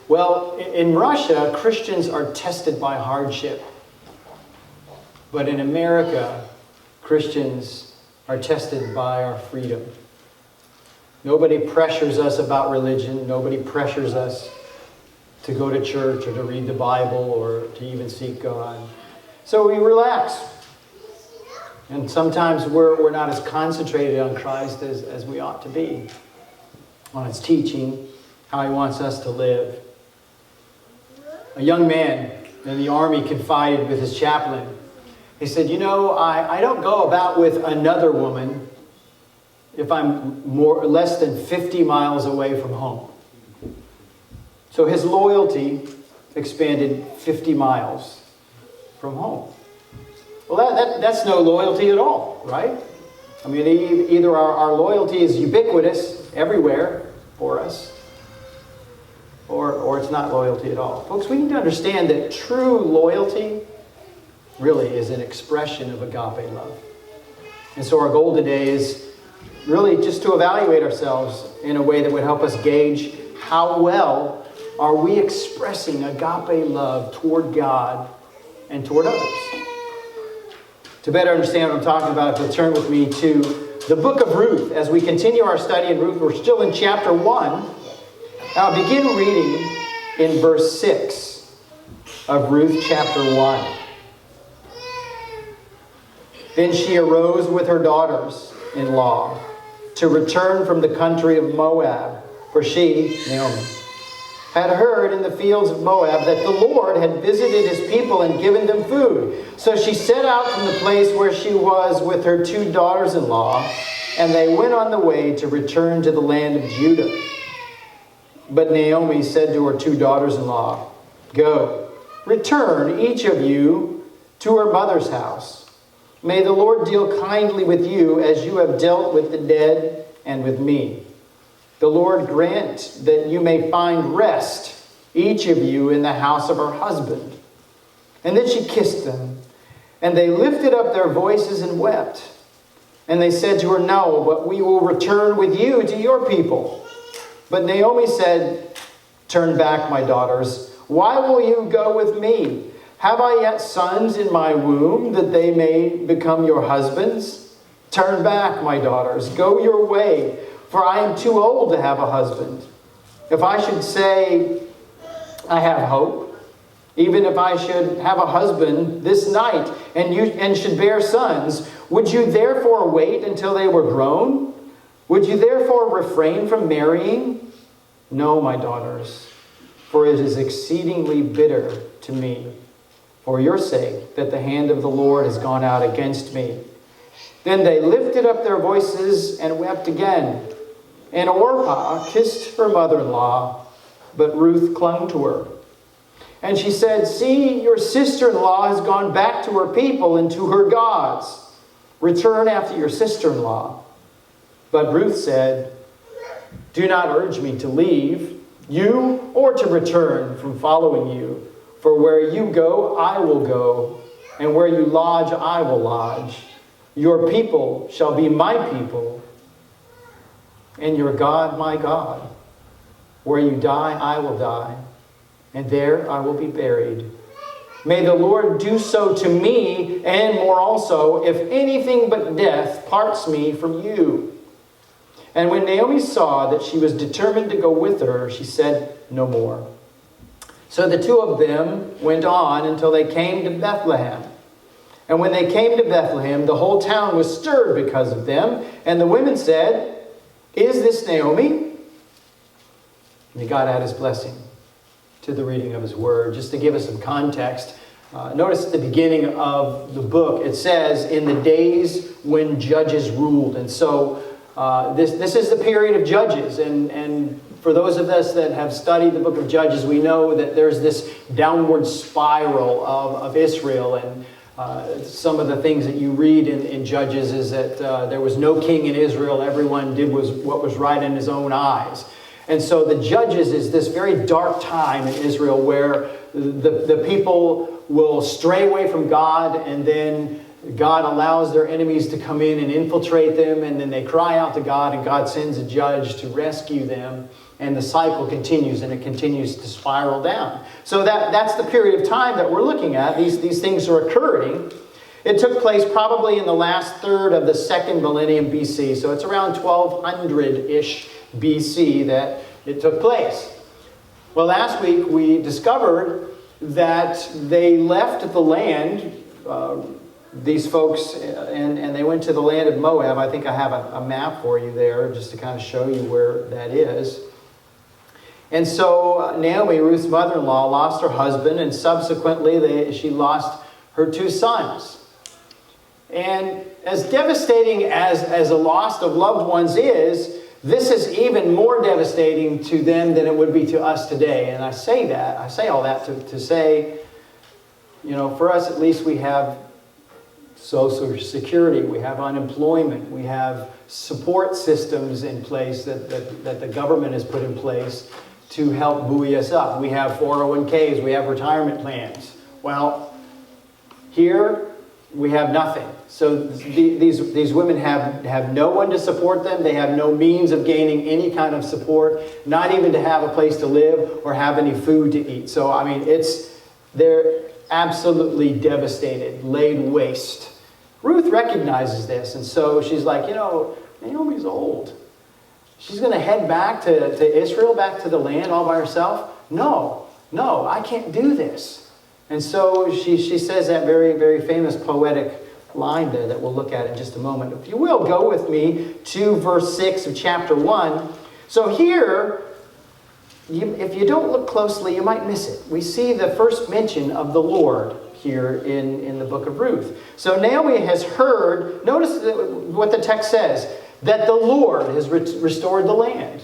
Well, in Russia, Christians are tested by hardship. But in America, Christians are tested by our freedom. Nobody pressures us about religion. Nobody pressures us to go to church or to read the Bible or to even seek God. So we relax. And sometimes we're not as concentrated on Christ as we ought to be, on His teaching, how He wants us to live. A young man in the army confided with his chaplain. He said, I don't go about with another woman if I'm less than 50 miles away from home. So his loyalty expanded 50 miles from home. Well, that's no loyalty at all, right? I mean, either our loyalty is ubiquitous everywhere for us, or it's not loyalty at all. Folks, we need to understand that true loyalty really is an expression of agape love. And so our goal today is really just to evaluate ourselves in a way that would help us gauge how well are we expressing agape love toward God and toward others. To better understand what I'm talking about, if you'll turn with me to the book of Ruth. As we continue our study in Ruth, we're still in chapter 1. I'll begin reading in verse 6 of Ruth chapter 1. Then she arose with her daughters-in-law to return from the country of Moab, for she, Naomi, had heard in the fields of Moab that the Lord had visited His people and given them food. So she set out from the place where she was with her 2 daughters-in-law, and they went on the way to return to the land of Judah. But Naomi said to her 2 daughters-in-law, "Go, return each of you to her mother's house. May the Lord deal kindly with you as you have dealt with the dead and with me. The Lord grant that you may find rest, each of you in the house of her husband." And then she kissed them, and they lifted up their voices and wept. And they said to her, "No, but we will return with you to your people." But Naomi said, "Turn back, my daughters. Why will you go with me? Have I yet sons in my womb that they may become your husbands? Turn back, my daughters. Go your way, for I am too old to have a husband. If I should say, I have hope, even if I should have a husband this night and should bear sons, would you therefore wait until they were grown? Would you therefore refrain from marrying? No, my daughters, for it is exceedingly bitter to me, for your sake, that the hand of the Lord has gone out against me." Then they lifted up their voices and wept again. And Orpah kissed her mother-in-law, but Ruth clung to her. And she said, "See, your sister-in-law has gone back to her people and to her gods. Return after your sister-in-law." But Ruth said, "Do not urge me to leave you or to return from following you. For where you go, I will go, and where you lodge, I will lodge. Your people shall be my people, and your God my God. Where you die, I will die, and there I will be buried. May the Lord do so to me, and more also, if anything but death parts me from you." And when Naomi saw that she was determined to go with her, she said no more. So the 2 of them went on until they came to Bethlehem. And when they came to Bethlehem, the whole town was stirred because of them. And the women said, "Is this Naomi?" And God add His blessing to the reading of His word. Just to give us some context, notice at the beginning of the book, it says, "In the days when judges ruled." And so this is the period of Judges. And for those of us that have studied the book of Judges, we know that there's this downward spiral of Israel. And some of the things that you read in Judges is that there was no king in Israel. Everyone did what was right in his own eyes. And so the Judges is this very dark time in Israel where the people will stray away from God, and then God allows their enemies to come in and infiltrate them, and then they cry out to God, and God sends a judge to rescue them. And the cycle continues, and it continues to spiral down. So that's the period of time that we're looking at. These things are occurring. It took place probably in the last third of the second millennium BC. So it's around 1200-ish BC that it took place. Well, last week we discovered that they left the land, these folks, and they went to the land of Moab. I think I have a map for you there just to kind of show you where that is. And so Naomi, Ruth's mother-in-law, lost her husband, and subsequently she lost her 2 sons. And as devastating as a loss of loved ones is, this is even more devastating to them than it would be to us today. And I say all that to say, for us at least we have Social Security, we have unemployment, we have support systems in place that the government has put in place to help buoy us up. We have 401ks, we have retirement plans. Well, here we have nothing. So these women have no one to support them. They have no means of gaining any kind of support, not even to have a place to live or have any food to eat. So, I mean, they're absolutely devastated, laid waste. Ruth recognizes this, and so she's like, Naomi's old. She's going to head back to Israel, back to the land all by herself? No, I can't do this. And so she says that very, very famous poetic line there that we'll look at in just a moment. If you will, go with me to verse 6 of chapter 1. So here, if you don't look closely, you might miss it. We see the first mention of the Lord here in the book of Ruth. So Naomi has heard, notice what the text says, that the Lord has restored the land.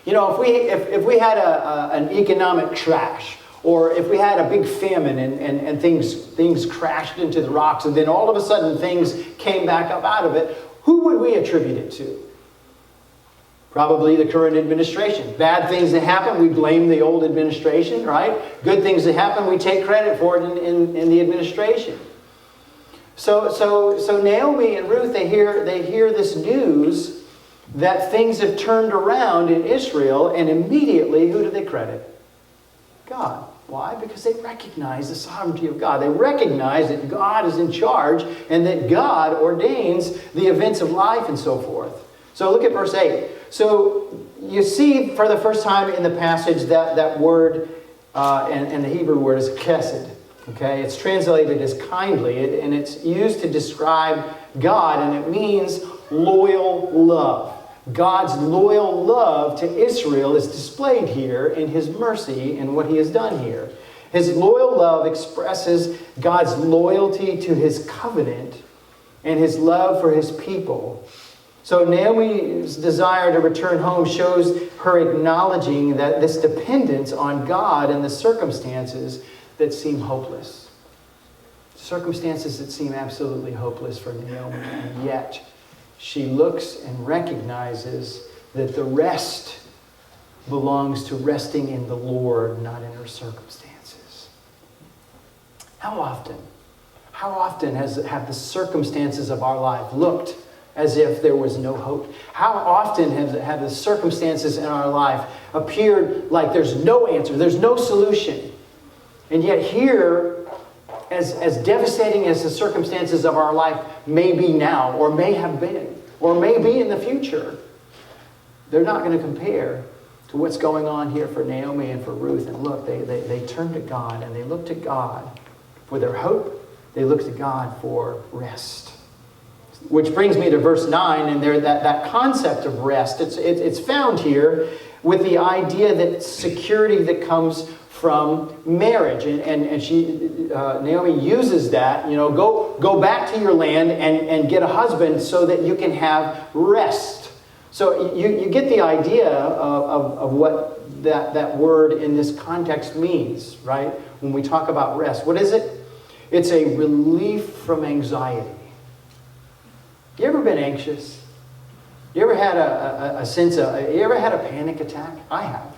If we had an economic crash, or if we had a big famine and things crashed into the rocks, and then all of a sudden things came back up out of it, who would we attribute it to? Probably the current administration. Bad things that happen, we blame the old administration, right? Good things that happen, we take credit for it in the administration. So Naomi and Ruth, they hear this news that things have turned around in Israel, and immediately, who do they credit? God. Why? Because they recognize the sovereignty of God. They recognize that God is in charge and that God ordains the events of life and so forth. So look at verse 8. So you see for the first time in the passage that word, and the Hebrew word is chesed. Okay, it's translated as kindly, and it's used to describe God, and it means loyal love. God's loyal love to Israel is displayed here in His mercy and what He has done here. His loyal love expresses God's loyalty to His covenant and His love for His people. So Naomi's desire to return home shows her acknowledging that this dependence on God and the circumstances that seem hopeless. Circumstances that seem absolutely hopeless for Naomi, and yet she looks and recognizes that the rest belongs to resting in the Lord, not in her circumstances. How often have the circumstances of our life looked as if there was no hope? How often have the circumstances in our life appeared like there's no answer, there's no solution? And yet here, as devastating as the circumstances of our life may be now, or may have been, or may be in the future, they're not going to compare to what's going on here for Naomi and for Ruth. And look, they turn to God, and they look to God for their hope. They look to God for rest. Which brings me to verse 9, and there that concept of rest. It's found here with the idea that security that comes from marriage, and Naomi uses that. Go back to your land and get a husband so that you can have rest. So you get the idea of what that word in this context means, right? When we talk about rest, what is it? It's a relief from anxiety. You ever been anxious? You ever had you ever had a panic attack? I have.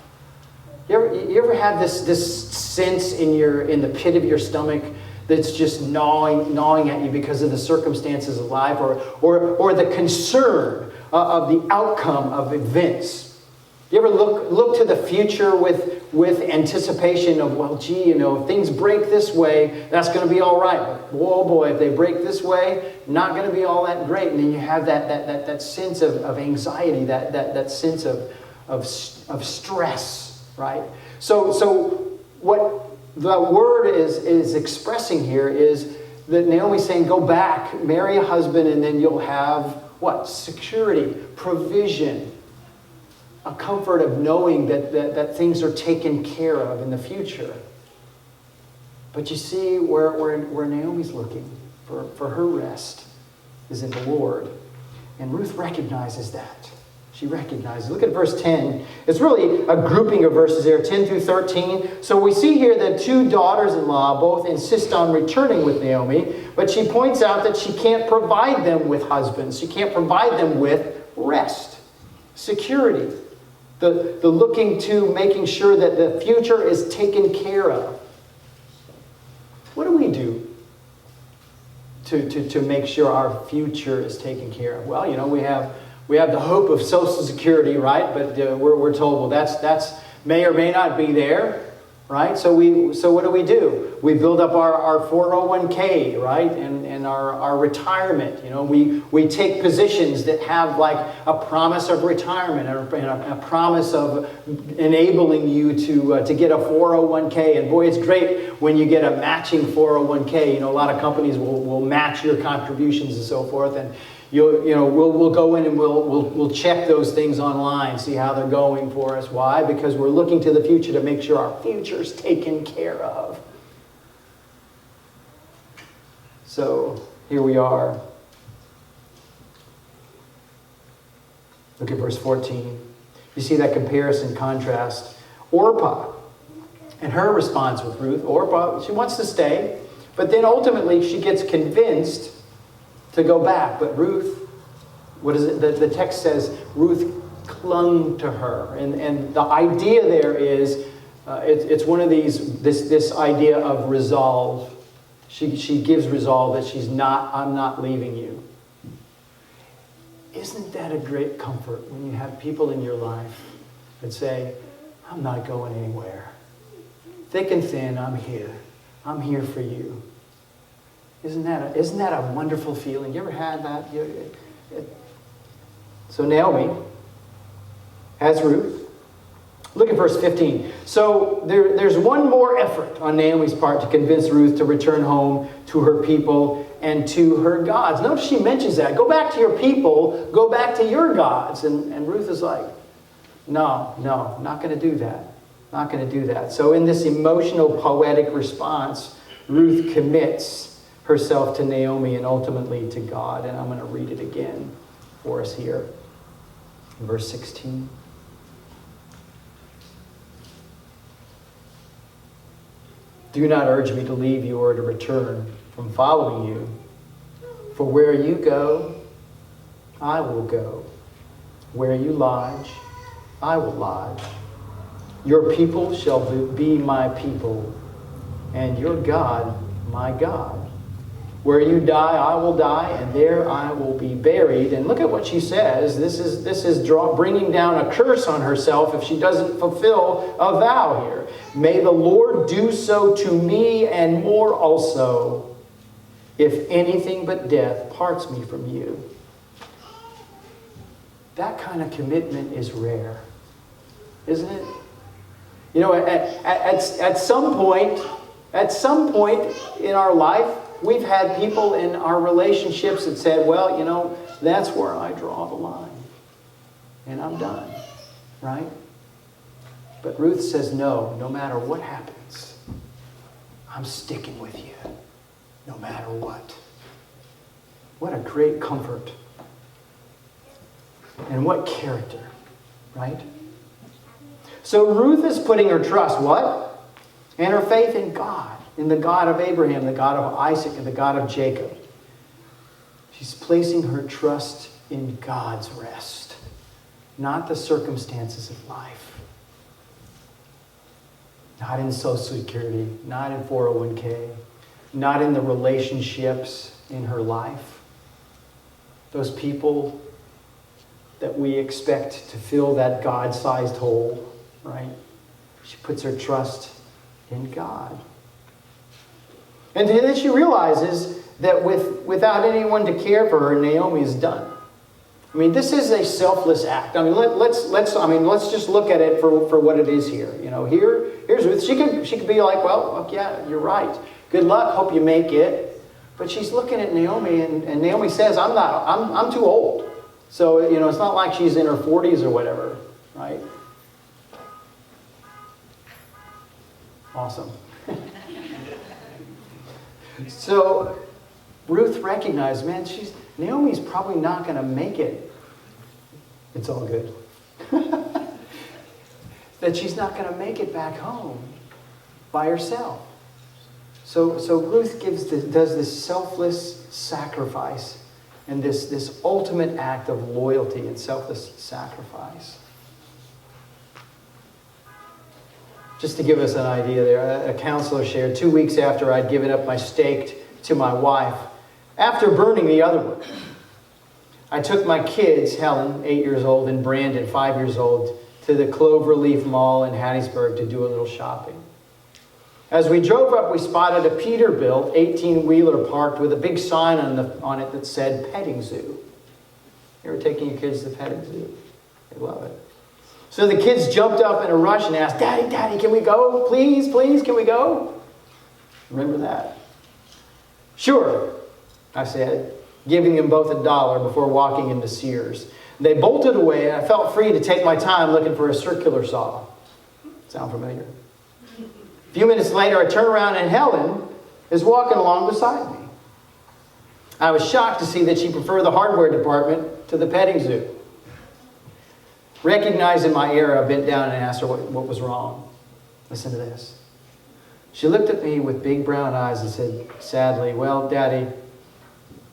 You ever had this sense in the pit of your stomach that's just gnawing at you because of the circumstances of life, or the concern of the outcome of events? You ever look to the future with anticipation of, well, gee, if things break this way, that's going to be all right. But, oh boy, if they break this way, not going to be all that great. And then you have that sense of anxiety, that sense of stress, right? So what the word is expressing here is that Naomi's saying, go back, marry a husband, and then you'll have what? Security, provision, a comfort of knowing that things are taken care of in the future. But you see where Naomi's looking for her rest is in the Lord. And Ruth recognizes that. She recognizes. Look at verse 10. It's really a grouping of verses there, 10 through 13. So we see here that two daughters-in-law both insist on returning with Naomi, but she points out that she can't provide them with husbands. She can't provide them with rest, security, the looking to making sure that the future is taken care of. What do we do to make sure our future is taken care of? Well, we have the hope of Social Security, right? But we're told, well, that's may or may not be there, right? So what do? We build up our 401k, right? And our retirement. We take positions that have like a promise of retirement and a promise of enabling you to get a 401k. And boy, it's great when you get a matching 401k. A lot of companies will match your contributions and so forth. And we'll go in and we'll check those things online, see how they're going for us. Why? Because we're looking to the future to make sure our future's taken care of. So here we are. Look at verse 14. You see that comparison, contrast. Orpah and her response with Ruth. Orpah, she wants to stay, but then ultimately she gets convinced to go back. But Ruth, what is it? The text says Ruth clung to her. And the idea there is, it's one of these, this idea of resolve. She gives resolve that I'm not leaving you. Isn't that a great comfort when you have people in your life that say, I'm not going anywhere. Thick and thin, I'm here. I'm here for you. Isn't that a wonderful feeling? You ever had that? So Naomi has Ruth. Look at verse 15. So there's one more effort on Naomi's part to convince Ruth to return home to her people and to her gods. Notice she mentions that. Go back to your people. Go back to your gods. And Ruth is like, no, not going to do that. Not going to do that. So in this emotional, poetic response, Ruth commits herself to Naomi and ultimately to God. And I'm going to read it again for us here. Verse 16. Do not urge me to leave you or to return from following you. For where you go, I will go. Where you lodge, I will lodge. Your people shall be my people, and your God my God. Where you die, I will die, and there I will be buried. And look at what she says. This is bringing down a curse on herself if she doesn't fulfill a vow here. May the Lord do so to me and more also, if anything but death parts me from you. That kind of commitment is rare, isn't it? At some point in our life, we've had people in our relationships that said, well, that's where I draw the line. And I'm done. Right? But Ruth says, no matter what happens, I'm sticking with you. No matter what. What a great comfort. And what character. Right? So Ruth is putting her trust, what? And her faith in God. In the God of Abraham, the God of Isaac, and the God of Jacob. She's placing her trust in God's rest, not the circumstances of life. Not in Social Security, not in 401k, not in the relationships in her life. Those people that we expect to fill that God-sized hole, right? She puts her trust in God. And then she realizes that without anyone to care for her, Naomi is done. I mean, this is a selfless act. I mean, let's just look at it for what it is here. You know, here's Ruth. She could be like, well, yeah, you're right. Good luck. Hope you make it. But she's looking at Naomi, and Naomi says, I'm too old. So, you know, it's not like she's in her 40s or whatever, right? Awesome. So Ruth recognized, man, Naomi's probably not going to make it. It's all good. That she's not going to make it back home by herself. So Ruth does this selfless sacrifice and this ultimate act of loyalty and selfless sacrifice. Just to give us an idea there, a counselor shared 2 weeks after I'd given up my stake to my wife, after burning the other one, I took my kids, Helen, 8 years old, and Brandon, 5 years old, to the Cloverleaf Mall in Hattiesburg to do a little shopping. As we drove up, we spotted a Peterbilt 18-wheeler parked with a big sign on it that said petting zoo. You ever taking your kids to the petting zoo? They love it. So the kids jumped up in a rush and asked, Daddy, can we go? Please, can we go? Remember that? Sure, I said, giving them both $1 before walking into Sears. They bolted away, and I felt free to take my time looking for a circular saw. Sound familiar? A few minutes later, I turned around and Helen is walking along beside me. I was shocked to see that she preferred the hardware department to the petting zoo. Recognizing my error, I bent down and asked her what was wrong. Listen to this. She looked at me with big brown eyes and said, sadly, well, Daddy,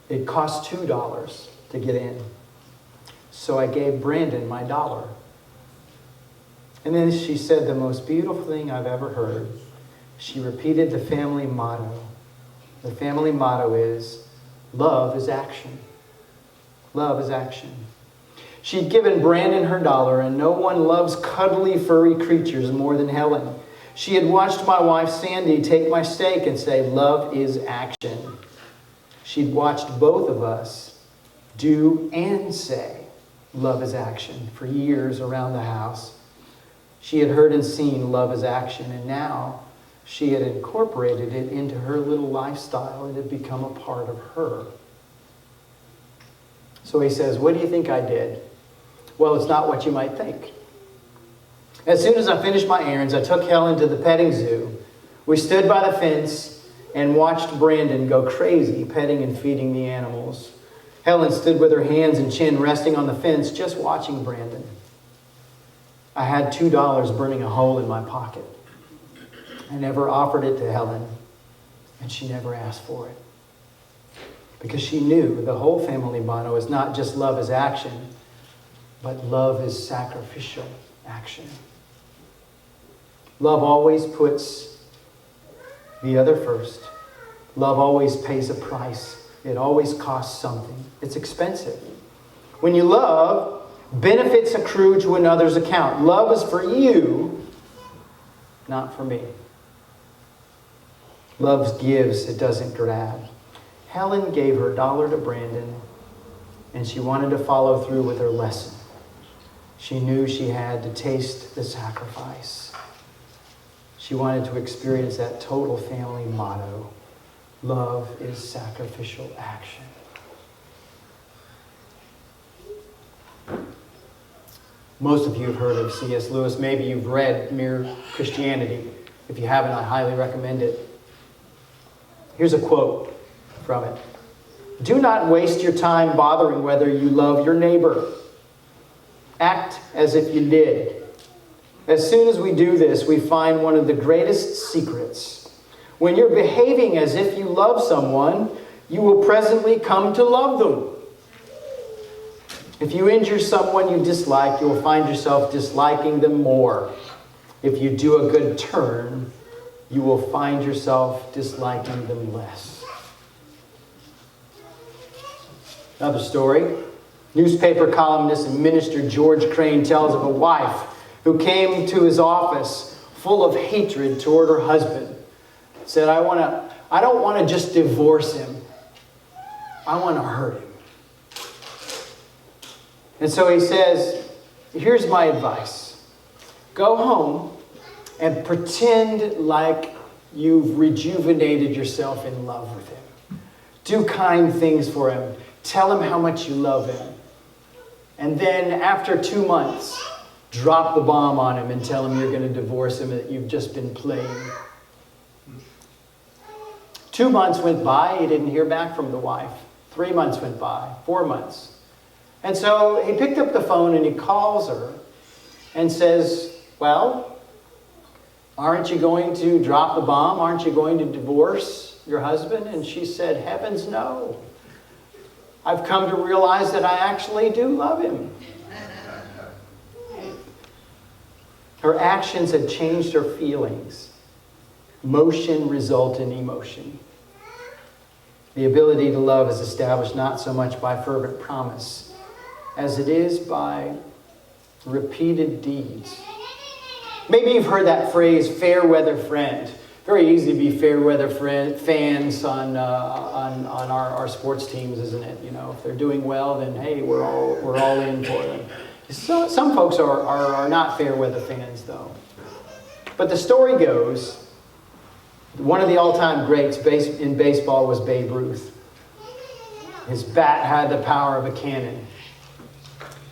it cost $2 to get in. So I gave Brandon my $1. And then she said the most beautiful thing I've ever heard. She repeated the family motto. The family motto is, love is action. Love is action. She'd given Brandon her $1, and no one loves cuddly, furry creatures more than Helen. She had watched my wife, Sandy, take my stake and say, love is action. She'd watched both of us do and say, love is action, for years around the house. She had heard and seen love is action, and now she had incorporated it into her little lifestyle. It had become a part of her. So he says, what do you think I did? Well, it's not what you might think. As soon as I finished my errands, I took Helen to the petting zoo. We stood by the fence and watched Brandon go crazy, petting and feeding the animals. Helen stood with her hands and chin resting on the fence, just watching Brandon. I had $2 burning a hole in my pocket. I never offered it to Helen, and she never asked for it. Because she knew the whole family motto is not just love is action, but love is sacrificial action. Love always puts the other first. Love always pays a price. It always costs something. It's expensive. When you love, benefits accrue to another's account. Love is for you, not for me. Love gives, it doesn't grab. Helen gave her $1 to Brandon, and she wanted to follow through with her lesson. She knew she had to taste the sacrifice. She wanted to experience that total family motto. Love is sacrificial action. Most of you have heard of C.S. Lewis. Maybe you've read Mere Christianity. If you haven't, I highly recommend it. Here's a quote from it. Do not waste your time bothering whether you love your neighbor. Act as if you did. As soon as we do this, we find one of the greatest secrets. When you're behaving as if you love someone, you will presently come to love them. If you injure someone you dislike, you will find yourself disliking them more. If you do a good turn, you will find yourself disliking them less. Another story. Newspaper columnist and minister George Crane tells of a wife who came to his office full of hatred toward her husband. Said, I don't want to just divorce him. I want to hurt him. And so he says, here's my advice. Go home and pretend like you've rejuvenated yourself in love with him. Do kind things for him. Tell him how much you love him. And then after 2 months, drop the bomb on him and tell him you're going to divorce him, that you've just been playing. 2 months went by, he didn't hear back from the wife. 3 months went by, 4 months. And so he picked up the phone and he calls her and says, well, aren't you going to drop the bomb? Aren't you going to divorce your husband? And she said, heavens no. I've come to realize that I actually do love him. Her actions had changed her feelings. Motion results in emotion. The ability to love is established not so much by fervent promise as it is by repeated deeds. Maybe you've heard that phrase, fair weather friend. Very easy to be fair weather fans on our sports teams, isn't it? You know, if they're doing well, then hey, we're all in for them. So, some folks are not fair weather fans, though. But the story goes, one of the all-time greats in baseball was Babe Ruth. His bat had the power of a cannon.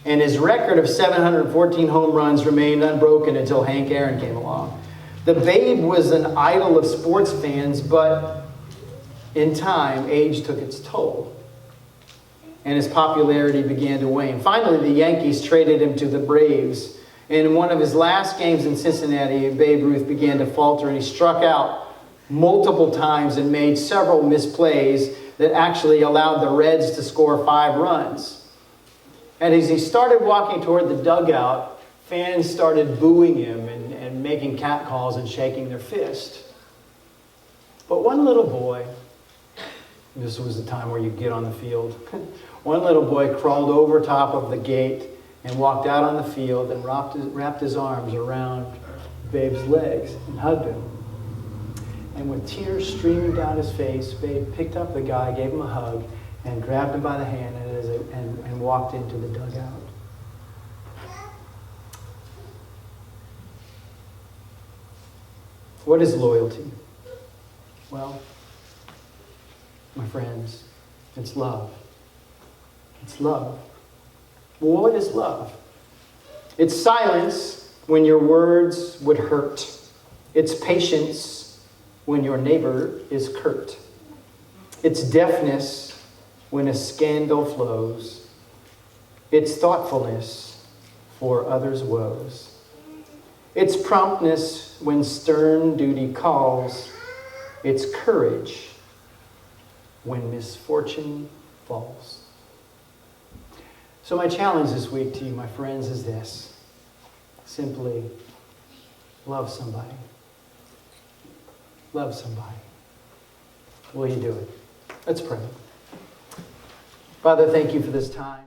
And his record of 714 home runs remained unbroken until Hank Aaron came along. The Babe was an idol of sports fans, but in time, age took its toll. And his popularity began to wane. Finally, the Yankees traded him to the Braves. And in one of his last games in Cincinnati, Babe Ruth began to falter, and he struck out multiple times and made several misplays that actually allowed the Reds to score 5 runs. And as he started walking toward the dugout, fans started booing him and making catcalls and shaking their fist. But one little boy, this was the time where you get on the field, one little boy crawled over top of the gate and walked out on the field and wrapped his arms around Babe's legs and hugged him. And with tears streaming down his face, Babe picked up the guy, gave him a hug, and grabbed him by the hand and walked into the dugout. What is loyalty? Well, my friends, it's love. It's love. Well, what is love? It's silence when your words would hurt. It's patience when your neighbor is curt. It's deafness when a scandal flows. It's thoughtfulness for others' woes. It's promptness when stern duty calls. It's courage when misfortune falls. So my challenge this week to you, my friends, is this. Simply love somebody. Love somebody. Will you do it? Let's pray. Father, thank you for this time.